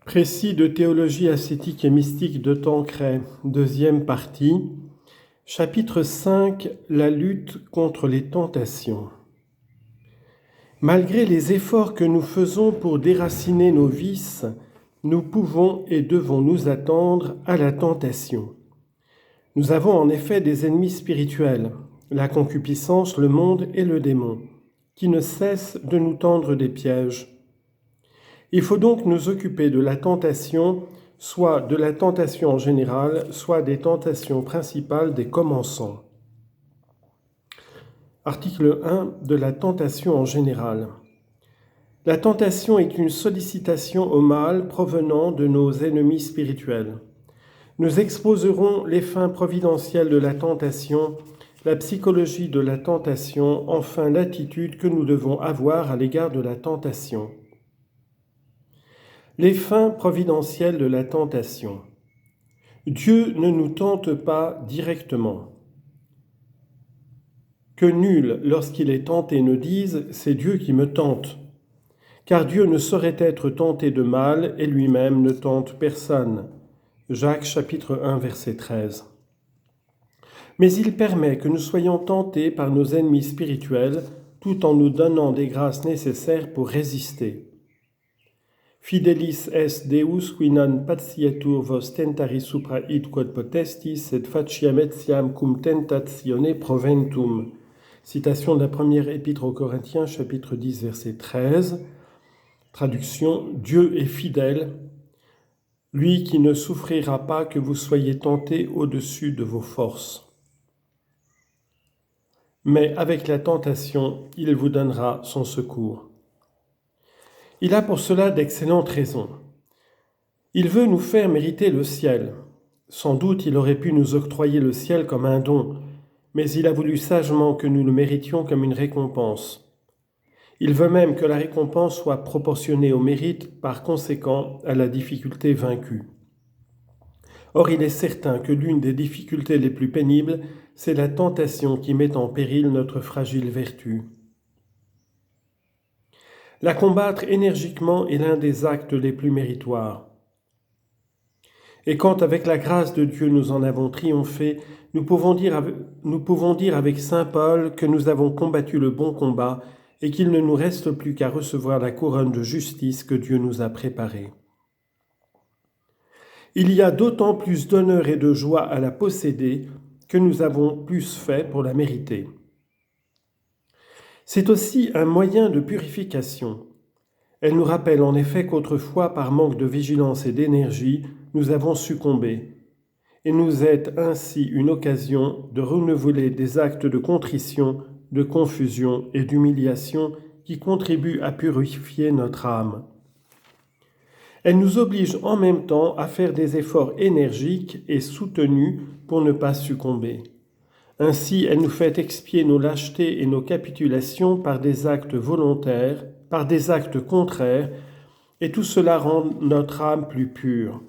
Précis de théologie ascétique et mystique de Tancret, deuxième partie, chapitre 5, la lutte contre les tentations. Malgré les efforts que nous faisons pour déraciner nos vices, nous pouvons et devons nous attendre à la tentation. Nous avons en effet des ennemis spirituels, la concupiscence, le monde et le démon, qui ne cessent de nous tendre des pièges. Il faut donc nous occuper de la tentation, soit de la tentation en général, soit des tentations principales des commençants. Article 1 de la tentation en général. La tentation est une sollicitation au mal provenant de nos ennemis spirituels. Nous exposerons les fins providentielles de la tentation, la psychologie de la tentation, enfin l'attitude que nous devons avoir à l'égard de la tentation. Les fins providentielles de la tentation. Dieu ne nous tente pas directement. Que nul, lorsqu'il est tenté, ne dise « c'est Dieu qui me tente », car Dieu ne saurait être tenté de mal et lui-même ne tente personne. Jacques chapitre 1 verset 13. Mais il permet que nous soyons tentés par nos ennemis spirituels tout en nous donnant des grâces nécessaires pour résister. Fidelis est Deus qui non patietur vos tentari supra id quod potestis et faciam etiam cum tentatione proventum. Citation de la première épître aux Corinthiens, chapitre 10, verset 13. Traduction, Dieu est fidèle, lui qui ne souffrira pas que vous soyez tentés au-dessus de vos forces. Mais avec la tentation, il vous donnera son secours. Il a pour cela d'excellentes raisons. Il veut nous faire mériter le ciel. Sans doute il aurait pu nous octroyer le ciel comme un don, mais il a voulu sagement que nous le méritions comme une récompense. Il veut même que la récompense soit proportionnée au mérite, par conséquent à la difficulté vaincue. Or il est certain que l'une des difficultés les plus pénibles, c'est la tentation qui met en péril notre fragile vertu. La combattre énergiquement est l'un des actes les plus méritoires. Et quand avec la grâce de Dieu nous en avons triomphé, nous pouvons dire avec saint Paul que nous avons combattu le bon combat et qu'il ne nous reste plus qu'à recevoir la couronne de justice que Dieu nous a préparée. Il y a d'autant plus d'honneur et de joie à la posséder que nous avons plus fait pour la mériter. C'est aussi un moyen de purification. Elle nous rappelle en effet qu'autrefois, par manque de vigilance et d'énergie, nous avons succombé, et nous est ainsi une occasion de renouveler des actes de contrition, de confusion et d'humiliation qui contribuent à purifier notre âme. Elle nous oblige en même temps à faire des efforts énergiques et soutenus pour ne pas succomber. Ainsi, elle nous fait expier nos lâchetés et nos capitulations par des actes volontaires, par des actes contraires, et tout cela rend notre âme plus pure.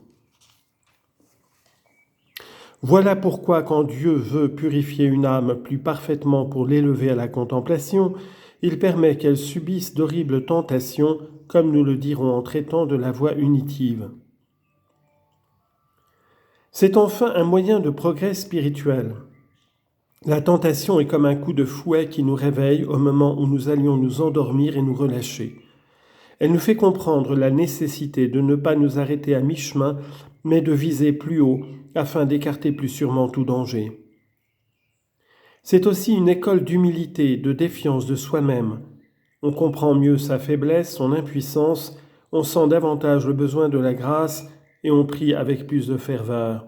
Voilà pourquoi quand Dieu veut purifier une âme plus parfaitement pour l'élever à la contemplation, il permet qu'elle subisse d'horribles tentations, comme nous le dirons en traitant de la voie unitive. C'est enfin un moyen de progrès spirituel. La tentation est comme un coup de fouet qui nous réveille au moment où nous allions nous endormir et nous relâcher. Elle nous fait comprendre la nécessité de ne pas nous arrêter à mi-chemin, mais de viser plus haut afin d'écarter plus sûrement tout danger. C'est aussi une école d'humilité, de défiance de soi-même. On comprend mieux sa faiblesse, son impuissance, on sent davantage le besoin de la grâce et on prie avec plus de ferveur.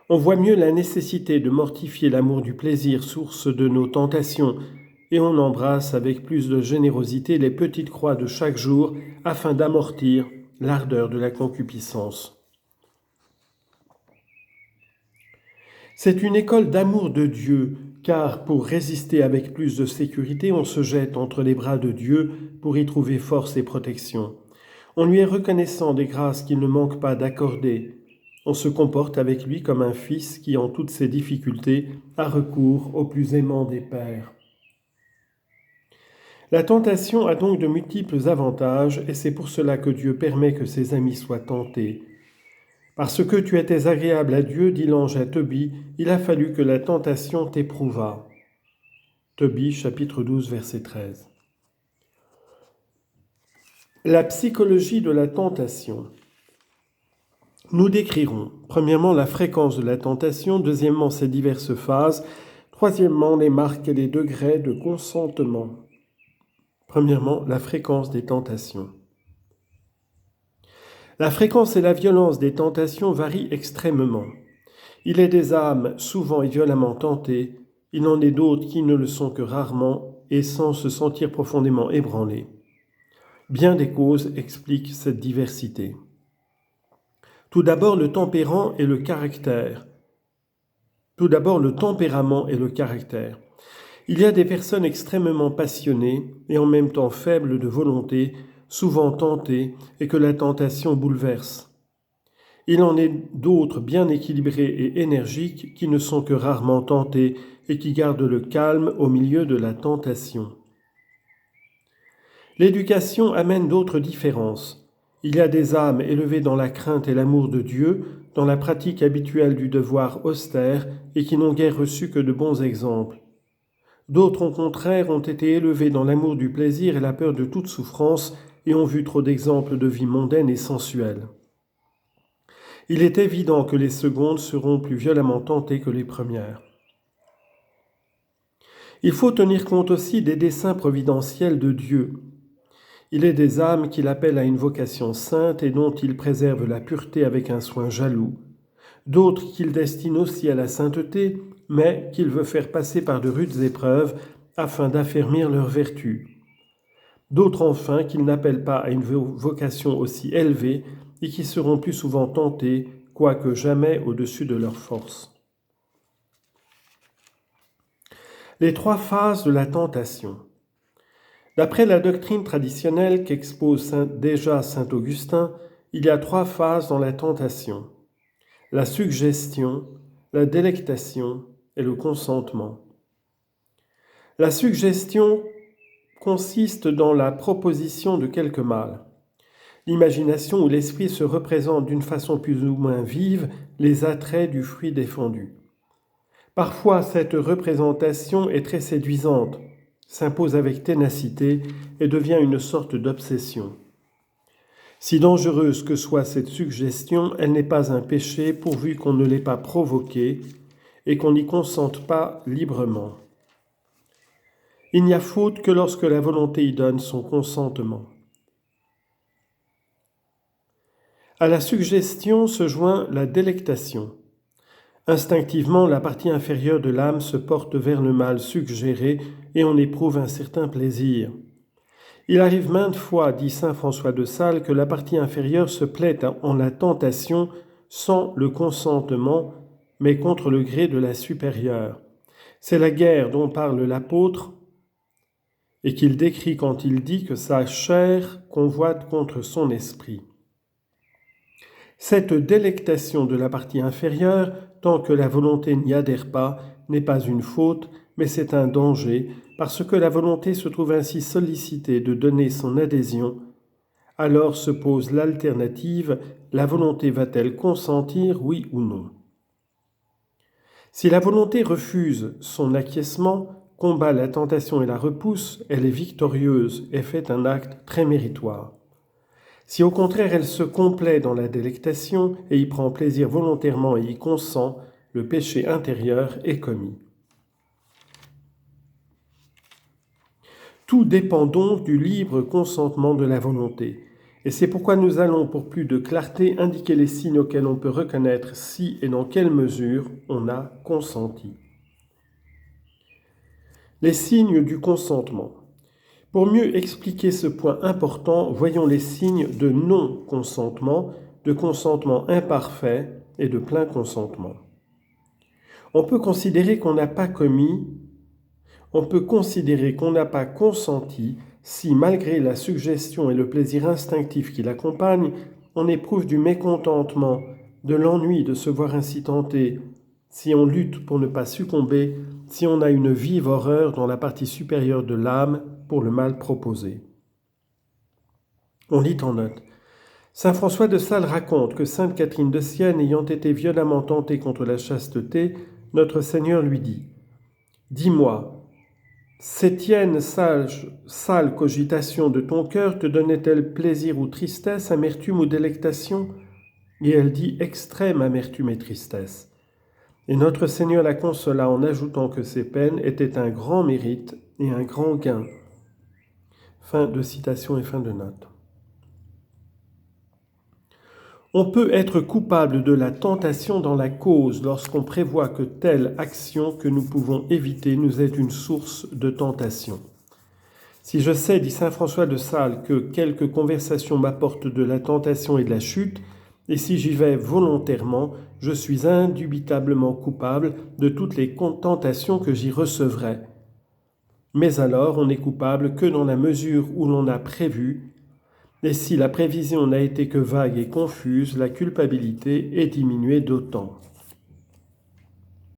On voit mieux la nécessité de mortifier l'amour du plaisir, source de nos tentations, et on embrasse avec plus de générosité les petites croix de chaque jour afin d'amortir l'ardeur de la concupiscence. C'est une école d'amour de Dieu, car pour résister avec plus de sécurité, on se jette entre les bras de Dieu pour y trouver force et protection. On lui est reconnaissant des grâces qu'il ne manque pas d'accorder. On se comporte avec lui comme un fils qui, en toutes ses difficultés, a recours au plus aimant des pères. La tentation a donc de multiples avantages et c'est pour cela que Dieu permet que ses amis soient tentés. Parce que tu étais agréable à Dieu, dit l'ange à Tobie, il a fallu que la tentation t'éprouvât. Tobie, chapitre 12, verset 13. La psychologie de la tentation. Nous décrirons, premièrement, la fréquence de la tentation, deuxièmement, ses diverses phases, troisièmement, les marques et les degrés de consentement. Premièrement, la fréquence des tentations. La fréquence et la violence des tentations varient extrêmement. Il est des âmes souvent et violemment tentées, il en est d'autres qui ne le sont que rarement et sans se sentir profondément ébranlées. Bien des causes expliquent cette diversité. Tout d'abord, le tempérament et le caractère. Il y a des personnes extrêmement passionnées et en même temps faibles de volonté, souvent tentées et que la tentation bouleverse. Il en est d'autres bien équilibrés et énergiques qui ne sont que rarement tentés et qui gardent le calme au milieu de la tentation. L'éducation amène d'autres différences. Il y a des âmes élevées dans la crainte et l'amour de Dieu, dans la pratique habituelle du devoir austère et qui n'ont guère reçu que de bons exemples. D'autres, au contraire, ont été élevés dans l'amour du plaisir et la peur de toute souffrance et ont vu trop d'exemples de vie mondaine et sensuelle. Il est évident que les secondes seront plus violemment tentées que les premières. Il faut tenir compte aussi des desseins providentiels de Dieu. Il est des âmes qu'il appelle à une vocation sainte et dont il préserve la pureté avec un soin jaloux. D'autres qu'il destine aussi à la sainteté, mais qu'il veut faire passer par de rudes épreuves afin d'affermir leur vertu. D'autres enfin qu'il n'appelle pas à une vocation aussi élevée et qui seront plus souvent tentés, quoique jamais au-dessus de leurs forces. Les trois phases de la tentation. D'après la doctrine traditionnelle qu'expose déjà saint Augustin, il y a trois phases dans la tentation: la suggestion, la délectation et le consentement. La suggestion consiste dans la proposition de quelque mal. L'imagination où l'esprit se représente d'une façon plus ou moins vive les attraits du fruit défendu. Parfois, cette représentation est très séduisante, s'impose avec ténacité et devient une sorte d'obsession. Si dangereuse que soit cette suggestion, elle n'est pas un péché pourvu qu'on ne l'ait pas provoquée et qu'on n'y consente pas librement. Il n'y a faute que lorsque la volonté y donne son consentement. À la suggestion se joint la délectation. Instinctivement, la partie inférieure de l'âme se porte vers le mal suggéré et on éprouve un certain plaisir. Il arrive maintes fois, dit saint François de Sales, que la partie inférieure se plaît en la tentation sans le consentement, mais contre le gré de la supérieure. C'est la guerre dont parle l'apôtre et qu'il décrit quand il dit que sa chair convoite contre son esprit. Cette délectation de la partie inférieure, tant que la volonté n'y adhère pas, n'est pas une faute, mais c'est un danger, parce que la volonté se trouve ainsi sollicitée de donner son adhésion. Alors se pose l'alternative, la volonté va-t-elle consentir, oui ou non? Si la volonté refuse son acquiescement, combat la tentation et la repousse, elle est victorieuse et fait un acte très méritoire. Si au contraire elle se complaît dans la délectation et y prend plaisir volontairement et y consent, le péché intérieur est commis. Tout dépend donc du libre consentement de la volonté. Et c'est pourquoi nous allons, pour plus de clarté, indiquer les signes auxquels on peut reconnaître si et dans quelle mesure on a consenti. Les signes du consentement. Pour mieux expliquer ce point important, voyons les signes de non-consentement, de consentement imparfait et de plein consentement. On peut considérer qu'on n'a pas consenti si, malgré la suggestion et le plaisir instinctif qui l'accompagnent, on éprouve du mécontentement, de l'ennui de se voir ainsi tenté, si on lutte pour ne pas succomber si on a une vive horreur dans la partie supérieure de l'âme pour le mal proposé. On lit en note. Saint François de Sales raconte que Sainte Catherine de Sienne, ayant été violemment tentée contre la chasteté, notre Seigneur lui dit « Dis-moi, ces tiennes sales cogitations de ton cœur te donnaient-elles plaisir ou tristesse, amertume ou délectation ?» Et elle dit « Extrême amertume et tristesse. » Et notre Seigneur la consola en ajoutant que ces peines étaient un grand mérite et un grand gain. Fin de citation et fin de note. On peut être coupable de la tentation dans la cause lorsqu'on prévoit que telle action que nous pouvons éviter nous est une source de tentation. Si je sais, dit saint François de Sales, que quelques conversations m'apportent de la tentation et de la chute, et si j'y vais volontairement, je suis indubitablement coupable de toutes les tentations que j'y recevrai. Mais alors, on n'est coupable que dans la mesure où l'on a prévu, et si la prévision n'a été que vague et confuse, la culpabilité est diminuée d'autant.